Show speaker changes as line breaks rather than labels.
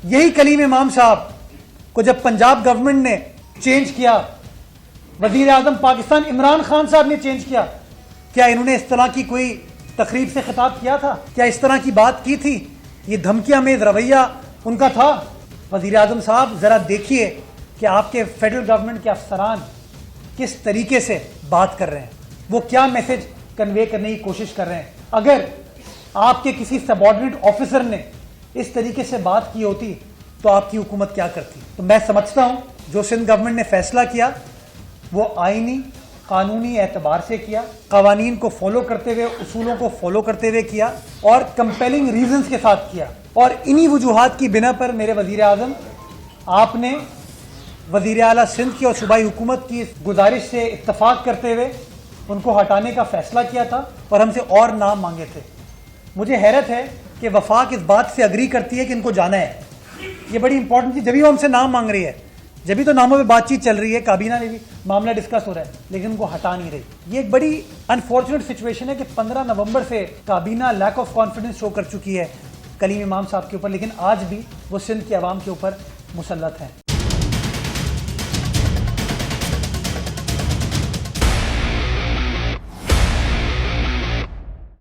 यही कलीम इमाम साहब को जब पंजाब गवर्नमेंट ने चेंज किया, वजीर आजम पाकिस्तान इमरान खान साहब ने चेंज किया, क्या इन्होंने इस तरह की कोई तकरीब से खिताब किया था? क्या इस तरह की बात की थी? ये धमकियां में रवैया उनका था? वजीर आजम साहब जरा देखिए कि आपके फेडरल गवर्नमेंट के अफसरान किस तरीके से बात कर रहे हैं, वो क्या मैसेज कन्वे करने की कोशिश कर रहे हैं। अगर आपके किसी सबऑर्डिनेट ऑफिसर ने इस तरीके से बात की होती तो आपकी हुकूमत क्या करती? तो मैं समझता हूं जो सिंध गवर्नमेंट ने फैसला किया वो आईनी कानूनी एतबार से किया, कवानीन को फॉलो करते हुए, उसूलों को फॉलो करते हुए किया और कंपेलिंग रीजंस के साथ किया। और इन्हीं वजूहात की बिना पर मेरे वजीर आजम, आपने वजीर आला सिंध की और सूबाई हुकूमत की गुजारिश से इत्तफाक करते हुए उनको हटाने का फैसला किया था और हमसे और नाम मांगे थे। मुझे हैरत है कि वफाक इस बात से अग्री करती है कि इनको जाना है। ये बड़ी इंपॉर्टेंट थी, जब भी वो हमसे नाम मांग रही है, जब भी तो नामों पे बातचीत चल रही है, काबीना में भी मामला डिस्कस हो रहा है, लेकिन उनको हटा नहीं रही। ये एक बड़ी अनफॉर्चुनेट सिचुएशन है कि 15 नवंबर से काबीना लैक ऑफ कॉन्फिडेंस शो कर चुकी है कलीम इमाम साहब के ऊपर, लेकिन आज भी वो सिंध की आवाम के ऊपर मुसल्लत है।